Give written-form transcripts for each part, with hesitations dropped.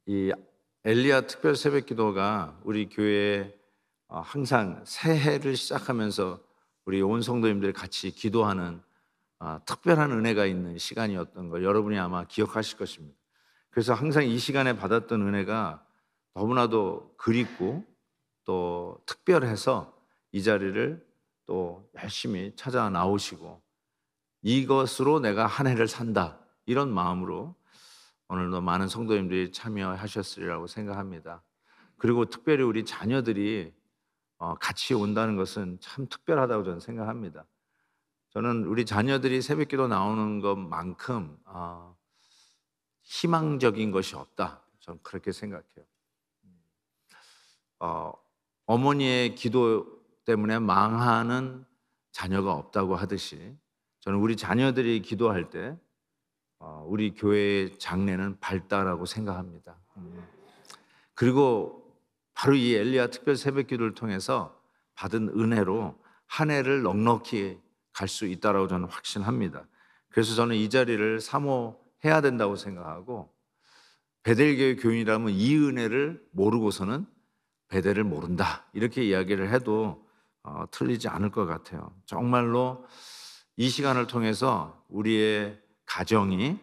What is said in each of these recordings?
이 엘리야 특별 새벽 기도가 우리 교회에 항상 새해를 시작하면서 우리 온 성도님들 같이 기도하는 특별한 은혜가 있는 시간이었던 걸 여러분이 아마 기억하실 것입니다. 그래서 항상 이 시간에 받았던 은혜가 너무나도 그립고 또 특별해서 이 자리를 또 열심히 찾아 나오시고 이것으로 내가 한 해를 산다, 이런 마음으로 오늘도 많은 성도님들이 참여하셨으리라고 생각합니다. 그리고 특별히 우리 자녀들이 같이 온다는 것은 참 특별하다고 저는 생각합니다. 저는 우리 자녀들이 새벽기도 나오는 것만큼 희망적인 것이 없다, 저는 그렇게 생각해요. 어, 어머니의 기도 때문에 망하는 자녀가 없다고 하듯이 저는 우리 자녀들이 기도할 때 우리 교회의 장래는 밝다라고 생각합니다. 그리고 바로 이 엘리야 특별 새벽기도를 통해서 받은 은혜로 한 해를 넉넉히 갈 수 있다라고 저는 확신합니다. 그래서 저는 이 자리를 사모해야 된다고 생각하고, 베델교회 교인이라면 이 은혜를 모르고서는 베델을 모른다, 이렇게 이야기를 해도 틀리지 않을 것 같아요. 정말로 이 시간을 통해서 우리의 가정이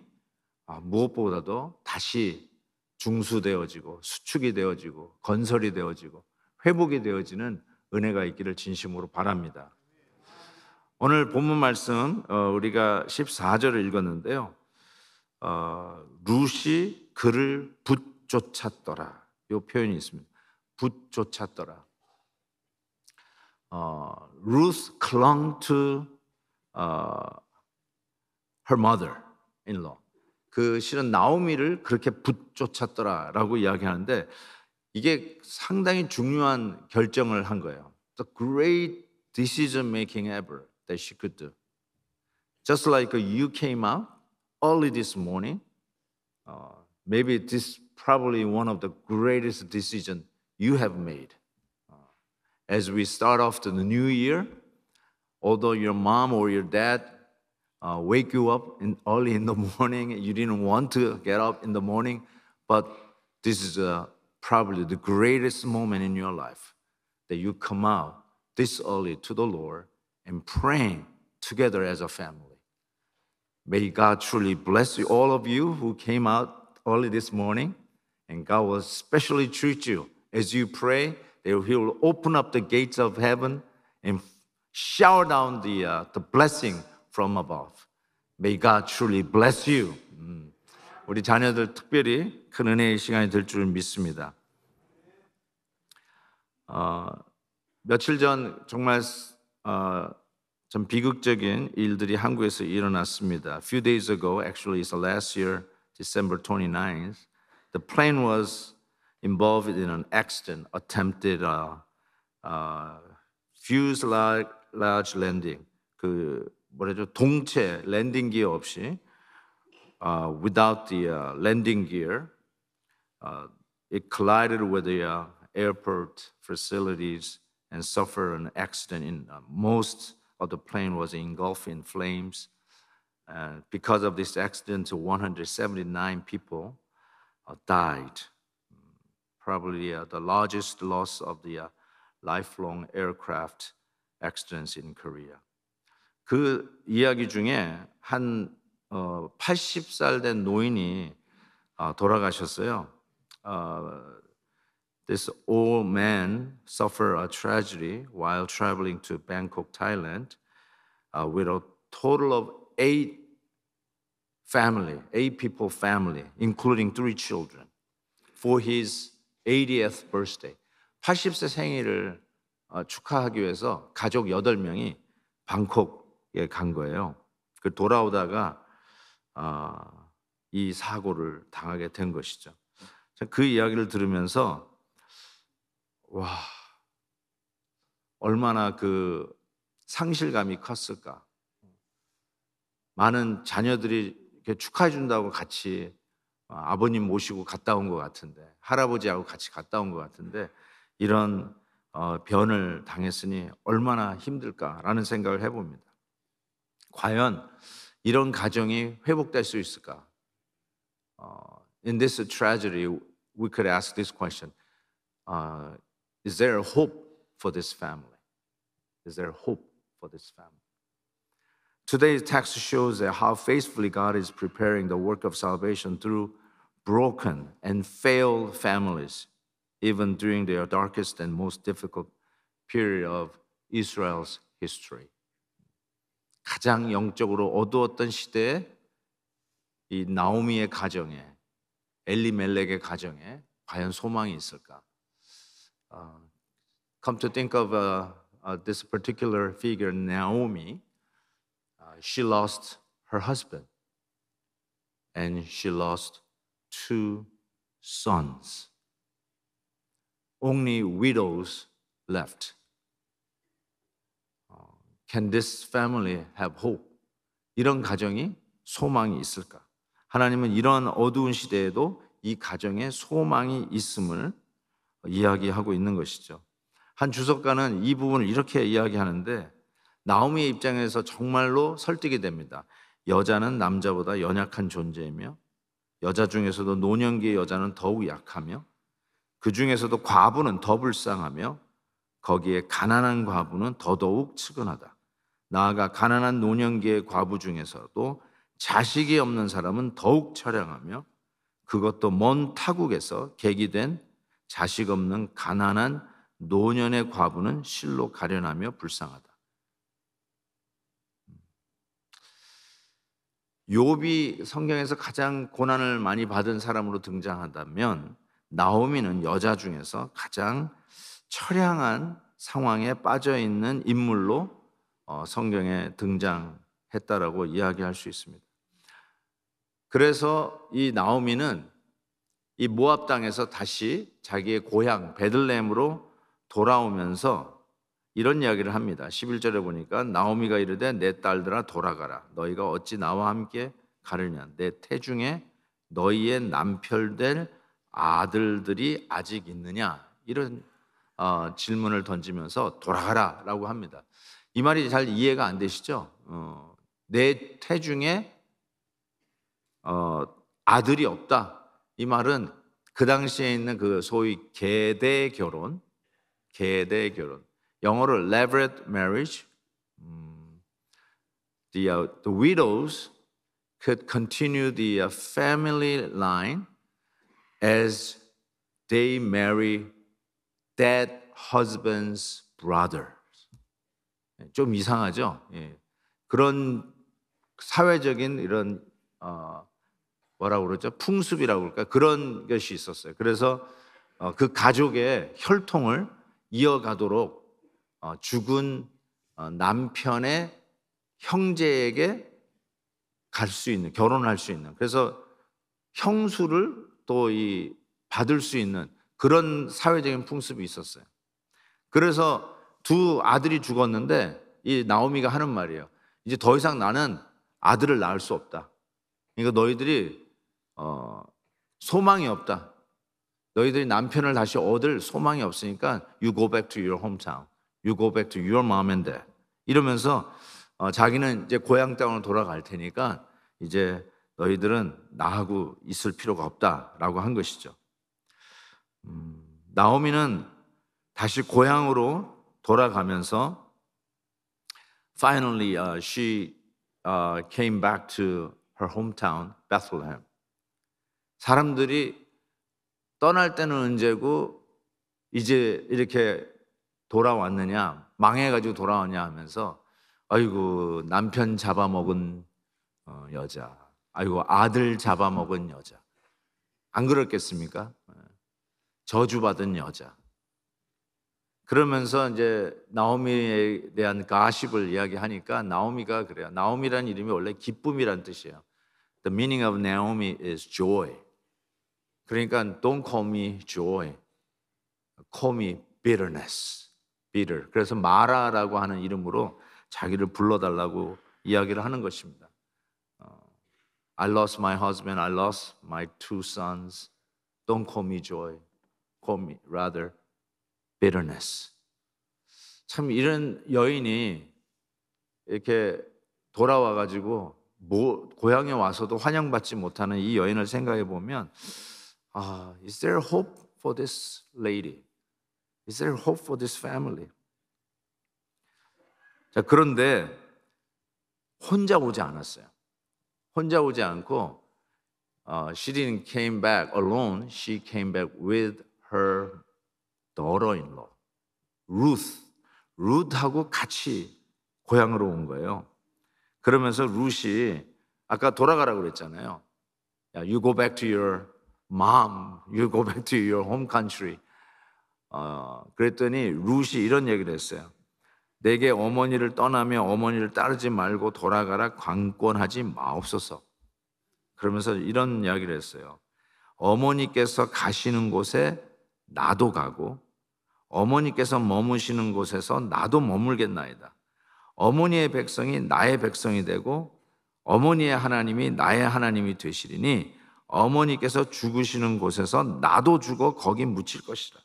무엇보다도 다시 중수되어지고 수축이 되어지고 건설이 되어지고 회복이 되어지는 은혜가 있기를 진심으로 바랍니다. 오늘 본문 말씀 우리가 14절을 읽었는데요. 룻이 그를 붙쫓았더라, 이 표현이 있습니다. 붙쫓았더라. Ruth clung to her mother-in-law. 그 실은 나오미를 그렇게 붙쫓았더라라고 이야기하는데, 이게 상당히 중요한 결정을 한 거예요. The great decision making ever that she could do. Just like you came out early this morning, maybe this is probably one of the greatest decisions you have made. As we start off the new year, although your mom or your dad wake you up early in the morning, you didn't want to get up in the morning, but this is probably the greatest moment in your life that you come out this early to the Lord and praying together as a family. May God truly bless you, all of you who came out early this morning, and God will especially treat you as you pray. He will open up the gates of heaven and shower down the blessing from above. May God truly bless you. 우리 자녀들 특별히 큰 은혜의 시간이 될 줄 믿습니다. 며칠 전 정말 좀 비극적인 일들이 한국에서 일어났습니다. A few days ago, actually it's last year, December 29th, the plane was involved in an accident, attempted fuselage landing. 그 뭐라죠? 동체 랜딩 기어 없이 without the landing gear, it collided with the airport facilities and suffered an accident. In most of the plane was engulfed in flames. Because of this accident, 179 people died. Probably the largest loss of the lifelong aircraft accidents in Korea. 그 이야기 중에 한 80살 된 노인이 돌아가셨어요. This old man suffered a tragedy while traveling to Bangkok, Thailand, with a total of 8 people family, including 3 children, for his 80th birthday. 80세 생일을 축하하기 위해서 가족 8명이 방콕에 간 거예요. 그 돌아오다가 이 사고를 당하게 된 것이죠. 그 이야기를 들으면서 와, 얼마나 그 상실감이 컸을까. 많은 자녀들이 이렇게 축하해 준다고 같이 아버님 모시고 갔다 온 것 같은데, 할아버지하고 같이 갔다 온 것 같은데, 이런 변을 당했으니 얼마나 힘들까라는 생각을 해봅니다. 과연 이런 가정이 회복될 수 있을까? In this tragedy, we could ask this question: Is there hope for this family? Is there hope for this family? Today's text shows that how faithfully God is preparing the work of salvation through broken and failed families, even during their darkest and most difficult period of Israel's history. 가장 영적으로 어두웠던 시대에 이 나오미의 가정에, 엘리멜렉의 가정에 과연 소망이 있을까? Come to think of this particular figure, Naomi, she lost her husband and she lost 2 sons. Only widows left. Can this family have hope? 이런 가정이 소망이 있을까? 하나님은 이런 어두운 시대에도 이 가정에 소망이 있음을 이야기하고 있는 것이죠. 한 주석가는 이 부분을 이렇게 이야기하는데 나오미의 입장에서 정말로 설득이 됩니다. 여자는 남자보다 연약한 존재이며 여자 중에서도 노년기의 여자는 더욱 약하며 그 중에서도 과부는 더 불쌍하며 거기에 가난한 과부는 더더욱 측은하다. 나아가 가난한 노년기의 과부 중에서도 자식이 없는 사람은 더욱 처량하며 그것도 먼 타국에서 계기된 자식 없는 가난한 노년의 과부는 실로 가련하며 불쌍하다. 욥이 성경에서 가장 고난을 많이 받은 사람으로 등장한다면 나오미는 여자 중에서 가장 처량한 상황에 빠져 있는 인물로 성경에 등장했다라고 이야기할 수 있습니다. 그래서 이 나오미는 이 모압 땅에서 다시 자기의 고향 베들레헴으로 돌아오면서 이런 이야기를 합니다. 11절에 보니까 나오미가 이르되 내 딸들아 돌아가라. 너희가 어찌 나와 함께 가느냐. 내 태중에 너희의 남편 될 아들들이 아직 있느냐. 이런 질문을 던지면서 돌아가라 라고 합니다. 이 말이 잘 이해가 안 되시죠? 내 태중에 아들이 없다. 이 말은 그 당시에 있는 그 소위 계대 결혼, 영어로 levirate marriage. The widows could continue the family line as they marry dead husband's brother. 좀 이상하죠? 예. 그런 사회적인 이런 뭐라고 그러죠? 풍습이라고 그럴까? 그런 것이 있었어요. 그래서 그 가족의 혈통을 이어가도록 죽은 남편의 형제에게 갈 수 있는, 결혼할 수 있는, 그래서 형수를 또 받을 수 있는 그런 사회적인 풍습이 있었어요. 그래서 2 아들이 죽었는데 이 나오미가 하는 말이에요. 이제 더 이상 나는 아들을 낳을 수 없다. 그러니까 너희들이 소망이 없다. 너희들이 남편을 다시 얻을 소망이 없으니까 You go back to your hometown. You go back to your mom and dad. 이러면서 자기는 이제 고향 땅으로 돌아갈 테니까 이제 너희들은 나하고 있을 필요가 없다라고 한 것이죠. 나오미는 다시 고향으로 돌아가면서 finally she came back to her hometown, Bethlehem. 사람들이 떠날 때는 언제고 이제 이렇게 돌아왔느냐, 망해가지고 돌아왔냐 하면서 아이고 남편 잡아먹은 여자, 아이고 아들 잡아먹은 여자, 안 그렇겠습니까? 저주받은 여자. 그러면서 이제 나오미에 대한 가십을 이야기하니까 나오미가 그래요. 나오미라는 이름이 원래 기쁨이란 뜻이에요. The meaning of Naomi is joy. 그러니까 don't call me joy, call me bitterness, bitter. 그래서 마라라고 하는 이름으로 자기를 불러달라고 이야기를 하는 것입니다. I lost my husband, I lost my 2 sons. Don't call me joy, call me rather bitterness. 참 이런 여인이 이렇게 돌아와가지고 고향에 와서도 환영받지 못하는 이 여인을 생각해 보면 Is there hope for this lady? Is there hope for this family? 자, 그런데 혼자 오지 않았어요. 혼자 오지 않고 she didn't came back alone. She came back with her daughter-in-law, Ruth. 룻하고 같이 고향으로 온 거예요. 그러면서 룻이 아까 돌아가라고 그랬잖아요. You go back to your mom. You go back to your home country. 그랬더니 룻이 이런 얘기를 했어요. 내게 어머니를 떠나며 어머니를 따르지 말고 돌아가라 강권하지 마옵소서. 그러면서 이런 이야기를 했어요. 어머니께서 가시는 곳에 나도 가고 어머니께서 머무시는 곳에서 나도 머물겠나이다. 어머니의 백성이 나의 백성이 되고 어머니의 하나님이 나의 하나님이 되시리니 어머니께서 죽으시는 곳에서 나도 죽어 거기 묻힐 것이라.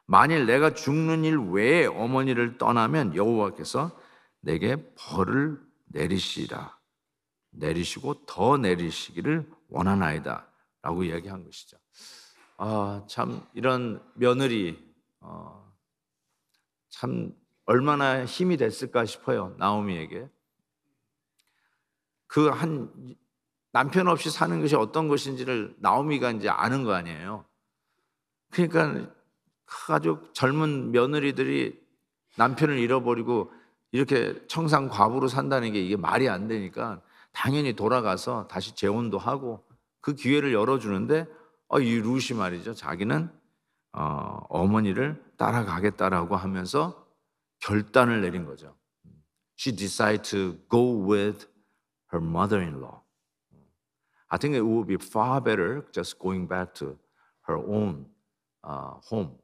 만일 내가 죽는 일 외에 어머니를 떠나면 여호와께서 내게 벌을 내리시리라. 내리시고 더 내리시기를 원하나이다 라고 이야기한 것이죠. 참 이런 며느리 참 얼마나 힘이 됐을까 싶어요. 나오미에게 그 한 남편 없이 사는 것이 어떤 것인지를 나오미가 이제 아는 거 아니에요. 그러니까 아주 젊은 며느리들이 남편을 잃어버리고 이렇게 청산과부로 산다는 게 이게 말이 안 되니까 당연히 돌아가서 다시 재혼도 하고 그 기회를 열어주는데 이 룻이 말이죠. 자기는 어머니를 따라가겠다라고 하면서 결단을 내린 거죠. She decided to go with her mother-in-law. I think it would be far better just going back to her own home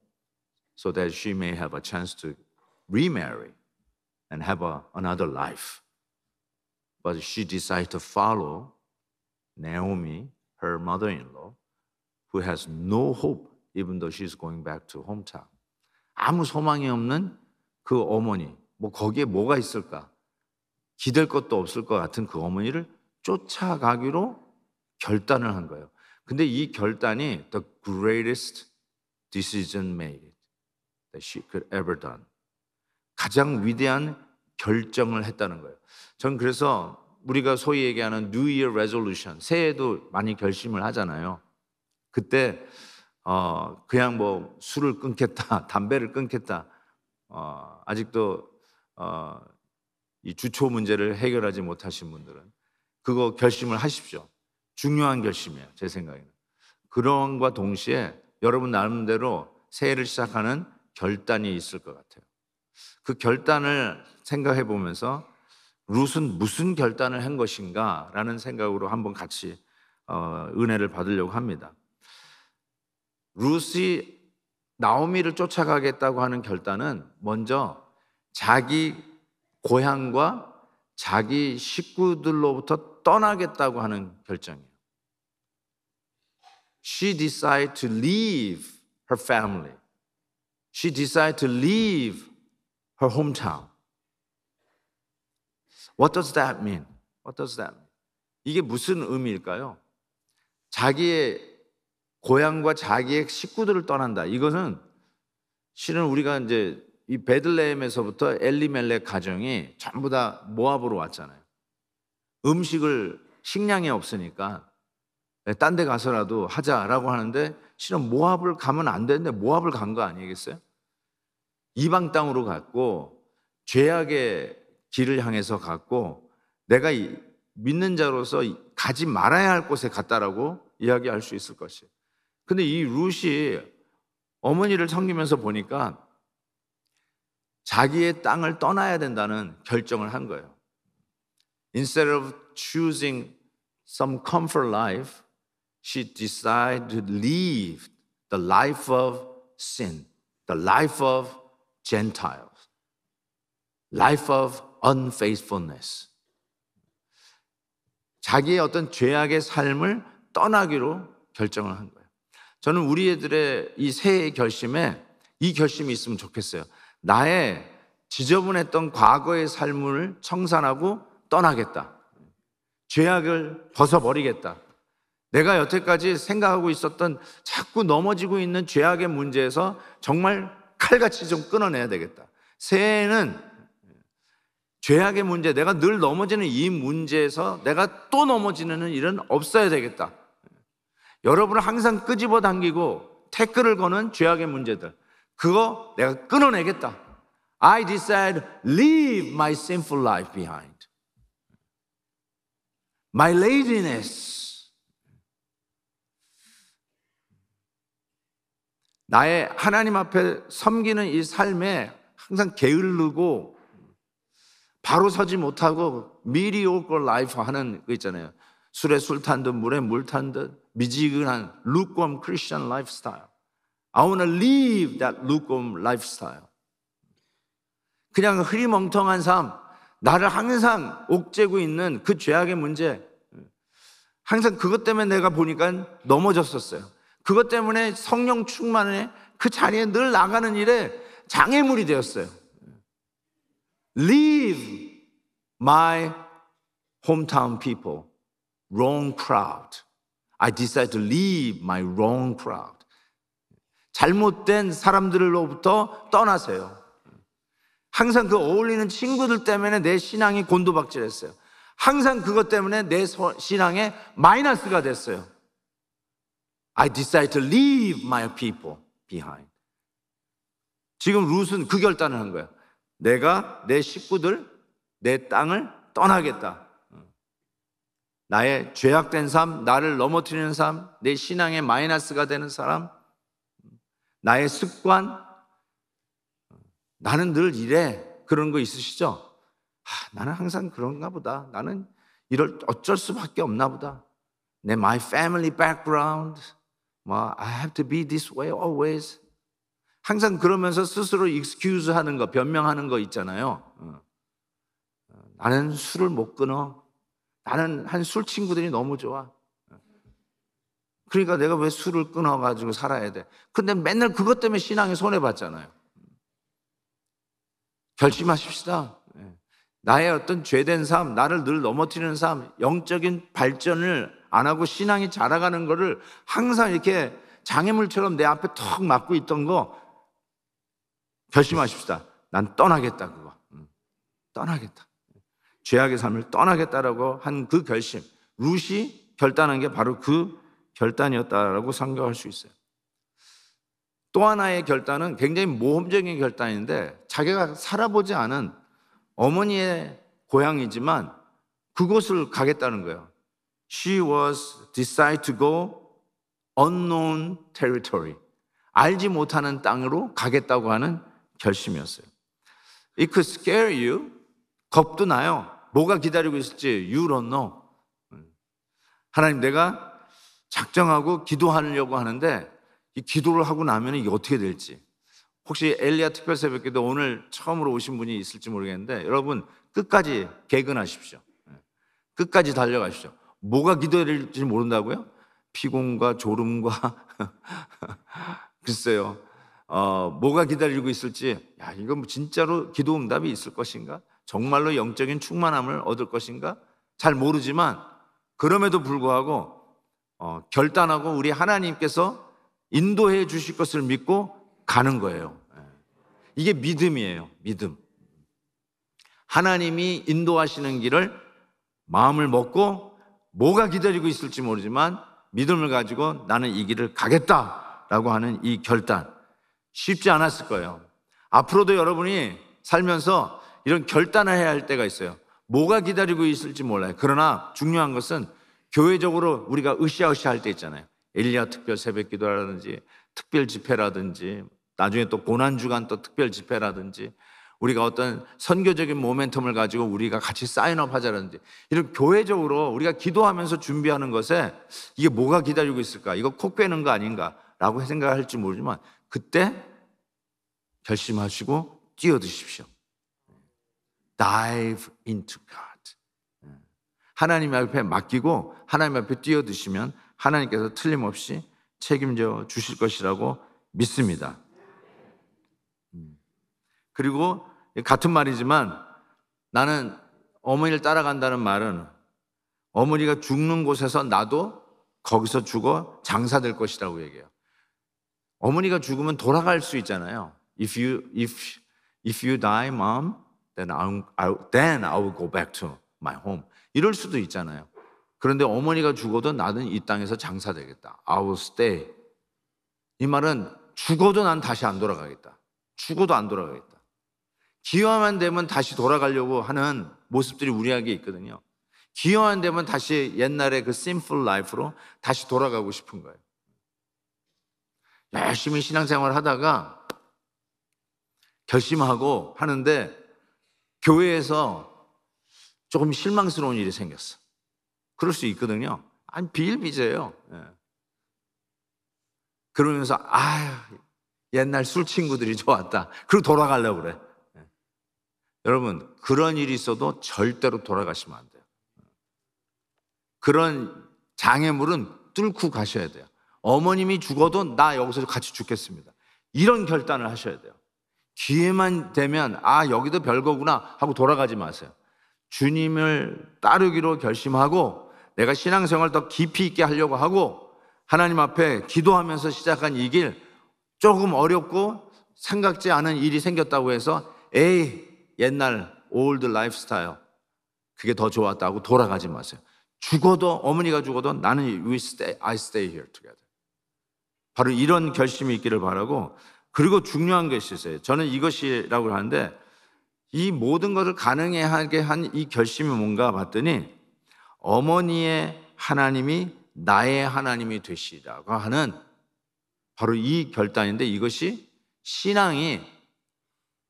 so that she may have a chance to remarry and have another life. But she decided to follow Naomi, her mother-in-law, who has no hope even though she's going back to hometown. 아무 소망이 없는 그 어머니, 거기에 뭐가 있을까? 기댈 것도 없을 것 같은 그 어머니를 쫓아가기로 결단을 한 거예요. 근데 이 결단이 the greatest decision made that she could ever done. 가장 위대한 결정을 했다는 거예요. 전 그래서 우리가 소위 얘기하는 New Year Resolution, 새해에도 많이 결심을 하잖아요. 그때 그냥 술을 끊겠다, 담배를 끊겠다, 아직도 이 주초 문제를 해결하지 못하신 분들은 그거 결심을 하십시오. 중요한 결심이에요, 제 생각에는. 그런과 동시에 여러분 나름대로 새해를 시작하는 결단이 있을 것 같아요. 그 결단을 생각해 보면서 룻은 무슨 결단을 한 것인가 라는 생각으로 한번 같이 은혜를 받으려고 합니다. 룻이 나오미를 쫓아가겠다고 하는 결단은 먼저 자기 고향과 자기 식구들로부터 떠나겠다고 하는 결정이에요. She decided to leave her family. She decided to leave her hometown. What does that mean? What does that mean? 이게 무슨 의미일까요? 자기의 고향과 자기의 식구들을 떠난다. 이것은 실은 우리가 이제 이 베들레헴에서부터 엘리멜렉 가정이 전부 다 모압으로 왔잖아요. 식량이 없으니까 딴 데 가서라도 하자라고 하는데 실은 모압을 가면 안 되는데 모압을 간 거 아니겠어요? 이방 땅으로 갔고 죄악의 길을 향해서 갔고 내가 믿는 자로서 가지 말아야 할 곳에 갔다라고 이야기할 수 있을 것이에요. 근데 이 룻이 어머니를 섬기면서 보니까 자기의 땅을 떠나야 된다는 결정을 한 거예요. Instead of choosing some comfort life, she decided to leave the life of sin, the life of Gentiles, life of unfaithfulness. 자기의 어떤 죄악의 삶을 떠나기로 결정을 한 거예요. 저는 우리 애들의 이 새해의 결심에 이 결심이 있으면 좋겠어요. 나의 지저분했던 과거의 삶을 청산하고 떠나겠다. 죄악을 벗어버리겠다. 내가 여태까지 생각하고 있었던 자꾸 넘어지고 있는 죄악의 문제에서 정말 칼같이 좀 끊어내야 되겠다. 새해에는 죄악의 문제, 내가 늘 넘어지는 이 문제에서 내가 또 넘어지는 일은 없어야 되겠다. 여러분을 항상 끄집어 당기고 태클을 거는 죄악의 문제들, 그거 내가 끊어내겠다. I decide leave my sinful life behind. My laziness. 나의 하나님 앞에 섬기는 이 삶에 항상 게을르고 바로 서지 못하고 mediocre life 하는 거 있잖아요. 술에 술 탄 듯 물에 물 탄 듯 미지근한 lukewarm Christian lifestyle. I want to live that lukewarm lifestyle. 그냥 흐리멍텅한 삶, 나를 항상 옥죄고 있는 그 죄악의 문제, 항상 그것 때문에 내가 보니까 넘어졌었어요. 그것 때문에 성령 충만에 그 자리에 늘 나가는 일에 장애물이 되었어요. Leave my hometown people, wrong crowd. I decide to leave my wrong crowd. 잘못된 사람들로부터 떠나세요. 항상 그 어울리는 친구들 때문에 내 신앙이 곤두박질했어요. 항상 그것 때문에 내 신앙에 마이너스가 됐어요. I decide to leave my people behind. 지금 룻은 그 결단을 한 거야. 내가 내 식구들, 내 땅을 떠나겠다. 나의 죄악된 삶, 나를 넘어뜨리는 삶, 내 신앙에 마이너스가 되는 사람, 나의 습관, 나는 늘 이래. 그런 거 있으시죠? 나는 항상 그런가 보다. 나는 이럴 어쩔 수밖에 없나 보다. 내 my family background, I have to be this way always. 항상 그러면서 스스로 excuse 하는 거, 변명하는 거 있잖아요. 나는 술을 못 끊어. 나는 한 술 친구들이 너무 좋아. 그러니까 내가 왜 술을 끊어가지고 살아야 돼? 근데 맨날 그것 때문에 신앙에 손해봤잖아요. 결심하십시다. 나의 어떤 죄된 삶, 나를 늘 넘어뜨리는 삶, 영적인 발전을 안 하고 신앙이 자라가는 거를 항상 이렇게 장애물처럼 내 앞에 턱 막고 있던 거 결심하십시다. 난 떠나겠다, 그거. 떠나겠다. 죄악의 삶을 떠나겠다라고 한 그 결심, 룻이 결단한 게 바로 그 결단이었다라고 생각할 수 있어요. 또 하나의 결단은 굉장히 모험적인 결단인데, 자기가 살아보지 않은 어머니의 고향이지만 그곳을 가겠다는 거예요. She was decided to go unknown territory. 알지 못하는 땅으로 가겠다고 하는 결심이었어요. It could scare you. 겁도 나요. 뭐가 기다리고 있을지 you don't know. 하나님, 내가 작정하고 기도하려고 하는데 이 기도를 하고 나면 이게 어떻게 될지. 혹시 엘리야 특별 새벽기도 오늘 처음으로 오신 분이 있을지 모르겠는데, 여러분 끝까지 개근하십시오. 끝까지 달려가십시오. 뭐가 기도될지 모른다고요? 피곤과 졸음과 글쎄요, 뭐가 기다리고 있을지, 이거 진짜로 기도 응답이 있을 것인가? 정말로 영적인 충만함을 얻을 것인가? 잘 모르지만 그럼에도 불구하고 결단하고 우리 하나님께서 인도해 주실 것을 믿고 가는 거예요. 이게 믿음이에요. 믿음. 하나님이 인도하시는 길을 마음을 먹고 뭐가 기다리고 있을지 모르지만 믿음을 가지고 나는 이 길을 가겠다라고 하는 이 결단, 쉽지 않았을 거예요. 앞으로도 여러분이 살면서 이런 결단을 해야 할 때가 있어요. 뭐가 기다리고 있을지 몰라요. 그러나 중요한 것은 교회적으로 우리가 으쌰으쌰 할 때 있잖아요. 엘리야 특별 새벽 기도라든지 특별 집회라든지 나중에 또 고난주간 또 특별 집회라든지 우리가 어떤 선교적인 모멘텀을 가지고 우리가 같이 사인업 하자라든지 이런 교회적으로 우리가 기도하면서 준비하는 것에 이게 뭐가 기다리고 있을까? 이거 콕 빼는 거 아닌가? 라고 생각할지 모르지만 그때 결심하시고 뛰어드십시오. Dive into God. 하나님 앞에 맡기고 하나님 앞에 뛰어드시면 하나님께서 틀림없이 책임져 주실 것이라고 믿습니다. 그리고 같은 말이지만 나는 어머니를 따라간다는 말은 어머니가 죽는 곳에서 나도 거기서 죽어 장사될 것이라고 얘기해요. 어머니가 죽으면 돌아갈 수 있잖아요. If you die, mom, then I will go back to my home. 이럴 수도 있잖아요. 그런데 어머니가 죽어도 나는 이 땅에서 장사되겠다. I will stay. 이 말은 죽어도 난 다시 안 돌아가겠다. 죽어도 안 돌아가겠다. 기회만 되면 다시 돌아가려고 하는 모습들이 우리에게 있거든요. 기회만 되면 다시 옛날의 그 심플 라이프로 다시 돌아가고 싶은 거예요. 열심히 신앙생활을 하다가 결심하고 하는데 교회에서 조금 실망스러운 일이 생겼어. 그럴 수 있거든요. 아니, 비일비재예요. 그러면서 옛날 술 친구들이 좋았다. 그리고 돌아가려고 그래. 여러분, 그런 일이 있어도 절대로 돌아가시면 안 돼요. 그런 장애물은 뚫고 가셔야 돼요. 어머님이 죽어도 나 여기서 같이 죽겠습니다. 이런 결단을 하셔야 돼요. 기회만 되면 여기도 별거구나 하고 돌아가지 마세요. 주님을 따르기로 결심하고 내가 신앙생활 더 깊이 있게 하려고 하고 하나님 앞에 기도하면서 시작한 이 길, 조금 어렵고 생각지 않은 일이 생겼다고 해서 옛날 올드 라이프스타일 그게 더 좋았다고 돌아가지 마세요. 죽어도, 어머니가 죽어도 나는 I stay here together. 바로 이런 결심이 있기를 바라고, 그리고 중요한 것이 있어요. 저는 이것이라고 하는데, 이 모든 것을 가능하게 한 이 결심이 뭔가 봤더니 어머니의 하나님이 나의 하나님이 되시라고 하는 바로 이 결단인데, 이것이 신앙이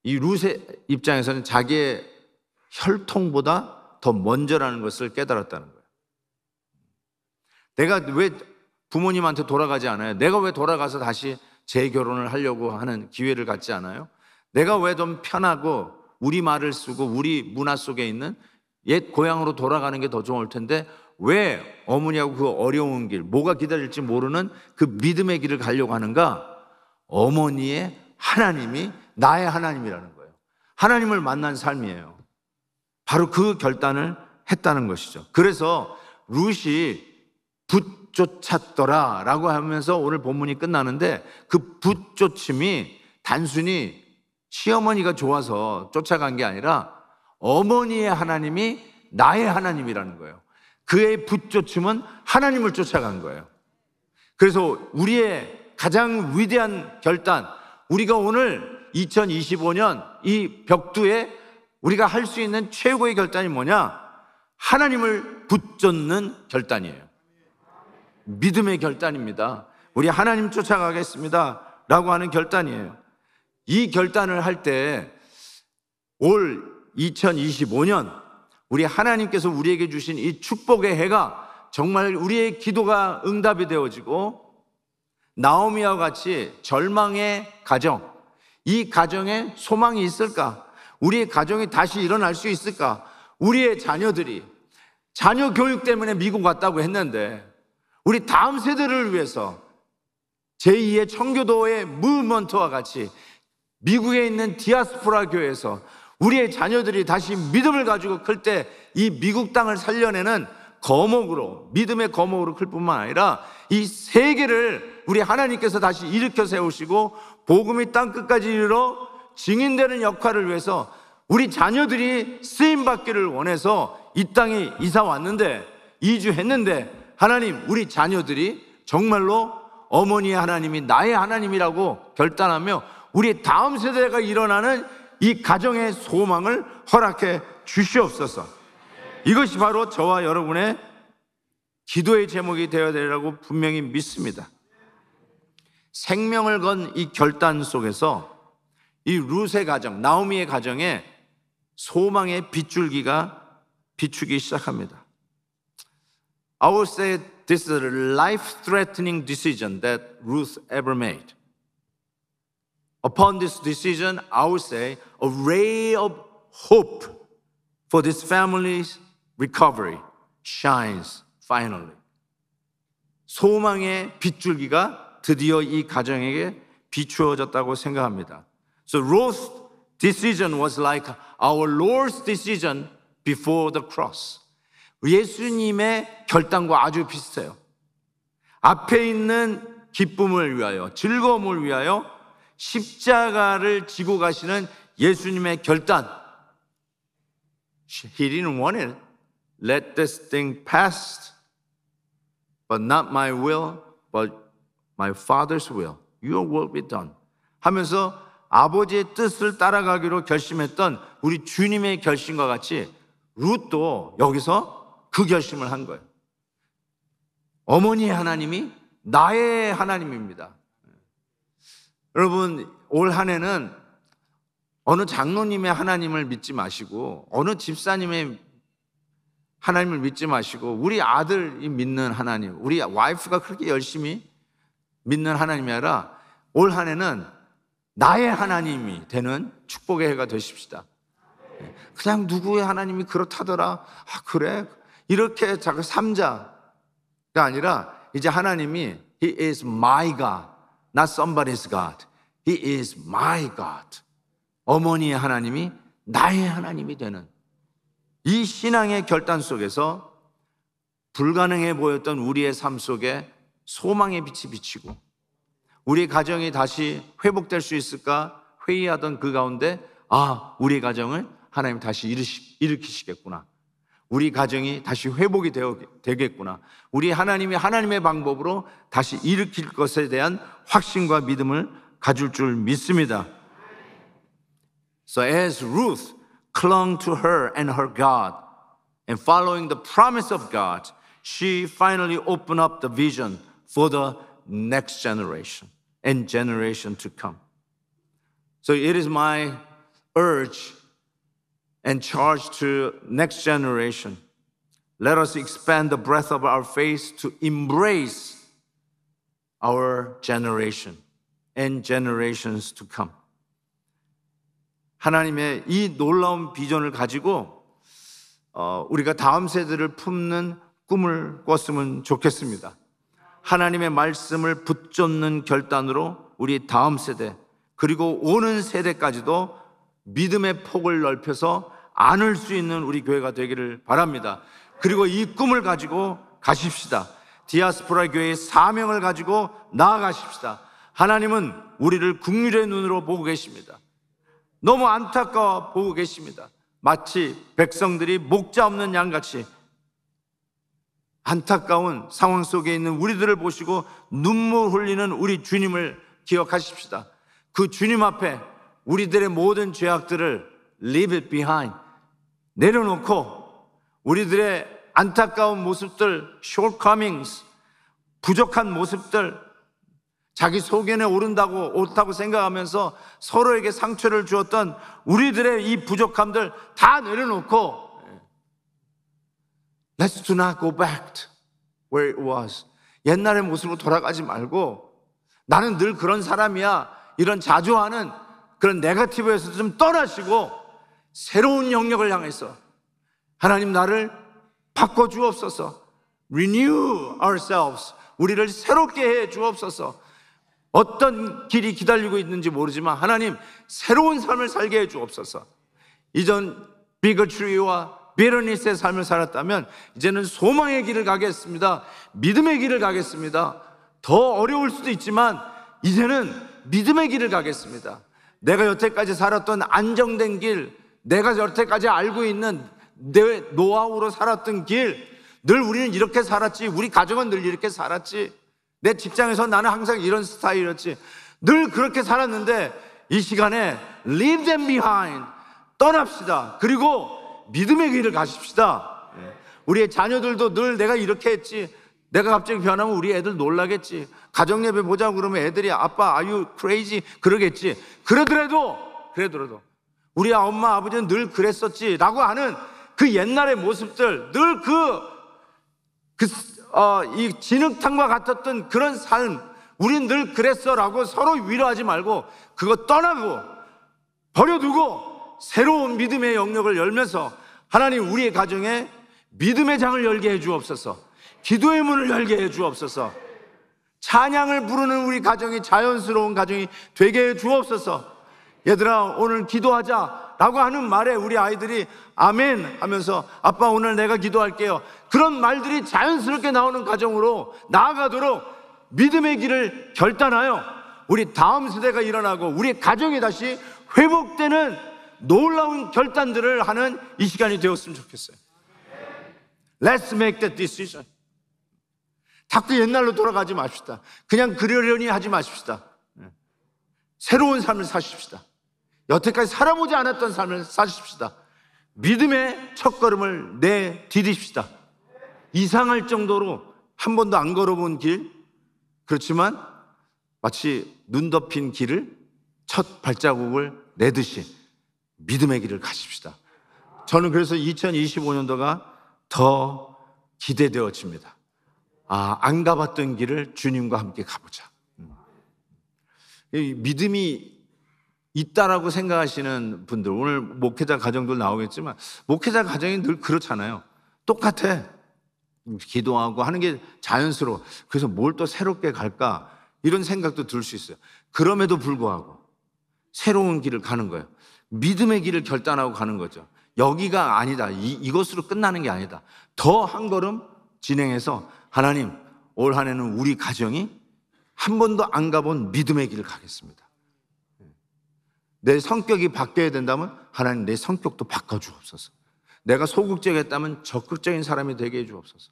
이 룻의 입장에서는 자기의 혈통보다 더 먼저라는 것을 깨달았다는 거예요. 내가 왜 부모님한테 돌아가지 않아요? 내가 왜 돌아가서 다시 재결혼을 하려고 하는 기회를 갖지 않아요? 내가 왜 좀 편하고 우리 말을 쓰고 우리 문화 속에 있는 옛 고향으로 돌아가는 게 더 좋을 텐데 왜 어머니하고 그 어려운 길, 뭐가 기다릴지 모르는 그 믿음의 길을 가려고 하는가? 어머니의 하나님이 나의 하나님이라는 거예요. 하나님을 만난 삶이에요. 바로 그 결단을 했다는 것이죠. 그래서 룻이 붓쫓았더라 라고 하면서 오늘 본문이 끝나는데, 그 붓쫓음이 단순히 시어머니가 좋아서 쫓아간 게 아니라 어머니의 하나님이 나의 하나님이라는 거예요. 그의 붓쫓음은 하나님을 쫓아간 거예요. 그래서 우리의 가장 위대한 결단, 우리가 오늘 2025년 이 벽두에 우리가 할 수 있는 최고의 결단이 뭐냐? 하나님을 붙잡는 결단이에요. 믿음의 결단입니다. 우리 하나님 쫓아가겠습니다 라고 하는 결단이에요. 이 결단을 할 때 올 2025년 우리 하나님께서 우리에게 주신 이 축복의 해가 정말 우리의 기도가 응답이 되어지고, 나오미와 같이 절망의 가정, 이 가정에 소망이 있을까? 우리의 가정이 다시 일어날 수 있을까? 우리의 자녀들이 자녀 교육 때문에 미국 왔다고 했는데 우리 다음 세대를 위해서 제2의 청교도의 무브먼트와 같이 미국에 있는 디아스포라 교회에서 우리의 자녀들이 다시 믿음을 가지고 클 때 이 미국 땅을 살려내는 거목으로, 믿음의 거목으로 클 뿐만 아니라 이 세계를 우리 하나님께서 다시 일으켜 세우시고 복음이 땅끝까지 이르러 증인되는 역할을 위해서 우리 자녀들이 쓰임받기를 원해서 이 땅에 이사 왔는데, 이주했는데, 하나님, 우리 자녀들이 정말로 어머니의 하나님이 나의 하나님이라고 결단하며 우리 다음 세대가 일어나는 이 가정의 소망을 허락해 주시옵소서. 이것이 바로 저와 여러분의 기도의 제목이 되어야 되리라고 분명히 믿습니다. 생명을 건 이 결단 속에서 이 룻의 가정, 나오미의 가정에 소망의 빗줄기가 비추기 시작합니다. I will say this is a life-threatening decision that Ruth ever made. Upon this decision, I will say a ray of hope for this family's recovery shines finally. 소망의 빗줄기가 드디어 이 가정에게 비추어졌다고 생각합니다. So Ruth's decision was like our Lord's decision before the cross. 예수님의 결단과 아주 비슷해요. 앞에 있는 기쁨을 위하여, 즐거움을 위하여 십자가를 지고 가시는 예수님의 결단. He didn't want it. Let this thing pass, but not my will, but my Father's will. Your will be done. 하면서 아버지의 뜻을 따라가기로 결심했던 우리 주님의 결심과 같이 룻도 여기서 그 결심을 한 거예요. 어머니의 하나님이 나의 하나님입니다. 여러분, 올 한 해는 어느 장로님의 하나님을 믿지 마시고, 어느 집사님의 하나님을 믿지 마시고, 우리 아들이 믿는 하나님, 우리 와이프가 그렇게 열심히 믿는 하나님이 아니라 올 한 해는 나의 하나님이 되는 축복의 해가 되십시다. 그냥 누구의 하나님이 그렇다더라, 그래, 이렇게 자꾸 삼자가 아니라 이제 하나님이 He is my God, not somebody's God. He is my God. 어머니의 하나님이 나의 하나님이 되는 이 신앙의 결단 속에서 불가능해 보였던 우리의 삶 속에 소망의 빛이 비치고, 우리 가정이 다시 회복될 수 있을까 회의하던 그 가운데 우리 가정을 하나님 다시 일으키시겠구나, 우리 가정이 다시 회복이 되겠구나, 우리 하나님이 하나님의 방법으로 다시 일으킬 것에 대한 확신과 믿음을 가질 줄 믿습니다. So as Ruth clung to her and her God and following the promise of God, she finally opened up the vision for the next generation and generation to come. So it is my urge and charge to next generation. Let us expand the breadth of our faith to embrace our generation and generations to come. 하나님의 이 놀라운 비전을 가지고 우리가 다음 세대를 품는 꿈을 꿨으면 좋겠습니다. 하나님의 말씀을 붙잡는 결단으로 우리 다음 세대, 그리고 오는 세대까지도 믿음의 폭을 넓혀서 안을 수 있는 우리 교회가 되기를 바랍니다. 그리고 이 꿈을 가지고 가십시다. 디아스포라 교회의 사명을 가지고 나아가십시다. 하나님은 우리를 긍휼의 눈으로 보고 계십니다. 너무 안타까워 보고 계십니다. 마치 백성들이 목자 없는 양같이 안타까운 상황 속에 있는 우리들을 보시고 눈물 흘리는 우리 주님을 기억하십시다. 그 주님 앞에 우리들의 모든 죄악들을 leave it behind, 내려놓고 우리들의 안타까운 모습들, shortcomings, 부족한 모습들, 자기 소견에 옳다고 생각하면서 서로에게 상처를 주었던 우리들의 이 부족함들 다 내려놓고 Let's do not go back to where it was. 옛날의 모습으로 돌아가지 말고 나는 늘 그런 사람이야, 이런 자조하는 그런 네거티브에서 좀 떠나시고 새로운 영역을 향해서 하나님 나를 바꿔주옵소서. Renew ourselves. 우리를 새롭게 해 주옵소서. 어떤 길이 기다리고 있는지 모르지만 하나님 새로운 삶을 살게 해 주옵소서. 이전 bigotry와 bitterness의 삶을 살았다면 이제는 소망의 길을 가겠습니다. 믿음의 길을 가겠습니다. 더 어려울 수도 있지만 이제는 믿음의 길을 가겠습니다. 내가 여태까지 살았던 안정된 길, 내가 여태까지 알고 있는 내 노하우로 살았던 길, 늘 우리는 이렇게 살았지, 우리 가정은 늘 이렇게 살았지, 내 직장에서 나는 항상 이런 스타일이었지, 늘 그렇게 살았는데 이 시간에 leave them behind, 떠납시다. 그리고 믿음의 길을 가십시다. 우리의 자녀들도 늘 내가 이렇게 했지, 내가 갑자기 변하면 우리 애들 놀라겠지, 가정예배 보자고 그러면 애들이 아빠 are you crazy 그러겠지. 그러더라도 우리 엄마 아버지는 늘 그랬었지 라고 하는 그 옛날의 모습들, 늘 이 진흙탕과 같았던 그런 삶, 우린 늘 그랬어 라고 서로 위로하지 말고 그거 떠나고 버려두고 새로운 믿음의 영역을 열면서 하나님 우리의 가정에 믿음의 장을 열게 해 주옵소서. 기도의 문을 열게 해 주옵소서. 찬양을 부르는 우리 가정이 자연스러운 가정이 되게 해 주옵소서. 얘들아 오늘 기도하자 라고 하는 말에 우리 아이들이 아멘 하면서 아빠 오늘 내가 기도할게요, 그런 말들이 자연스럽게 나오는 가정으로 나아가도록 믿음의 길을 결단하여 우리 다음 세대가 일어나고 우리 가정이 다시 회복되는 놀라운 결단들을 하는 이 시간이 되었으면 좋겠어요. Let's make that decision. 자꾸 옛날로 돌아가지 맙시다. 그냥 그러려니 하지 마십시다. 새로운 삶을 사십시다. 여태까지 살아보지 않았던 삶을 사십시다. 믿음의 첫걸음을 내디딥시다. 이상할 정도로 한 번도 안 걸어본 길, 그렇지만 마치 눈 덮인 길을 첫 발자국을 내듯이 믿음의 길을 가십시다. 저는 그래서 2025년도가 더 기대되어집니다. 안 가봤던 길을 주님과 함께 가보자. 믿음이 있다라고 생각하시는 분들, 오늘 목회자 가정들 나오겠지만 목회자 가정이 늘 그렇잖아요. 똑같아. 기도하고 하는 게 자연스러워. 그래서 뭘 또 새롭게 갈까 이런 생각도 들 수 있어요. 그럼에도 불구하고 새로운 길을 가는 거예요. 믿음의 길을 결단하고 가는 거죠. 여기가 아니다, 이것으로 끝나는 게 아니다. 더 한 걸음 진행해서 하나님, 올 한 해는 우리 가정이 한 번도 안 가본 믿음의 길을 가겠습니다. 내 성격이 바뀌어야 된다면 하나님, 내 성격도 바꿔주옵소서. 내가 소극적이었다면 적극적인 사람이 되게 해주옵소서.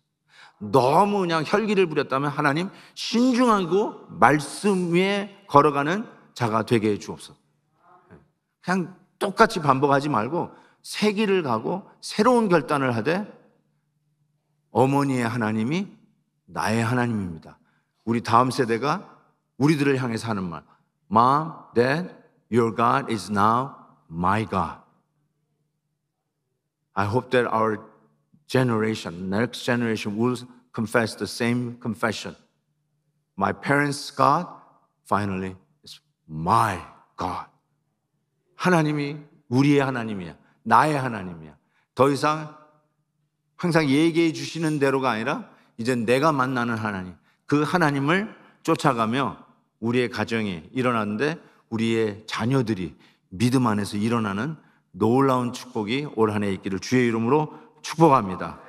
너무 그냥 혈기를 부렸다면 하나님, 신중하고 말씀 위에 걸어가는 자가 되게 해주옵소서. 그냥 똑같이 반복하지 말고 새 길을 가고 새로운 결단을 하되, 어머니의 하나님이 나의 하나님입니다. 우리 다음 세대가 우리들을 향해서 하는 말, Mom, Dad, your God is now my God. I hope that our generation, next generation will confess the same confession. My parents' God finally is my God. 하나님이 우리의 하나님이야. 나의 하나님이야. 더 이상 항상 얘기해 주시는 대로가 아니라 이제 내가 만나는 하나님, 그 하나님을 쫓아가며 우리의 가정이 일어나는데 우리의 자녀들이 믿음 안에서 일어나는 놀라운 축복이 올 한 해 있기를 주의 이름으로 축복합니다.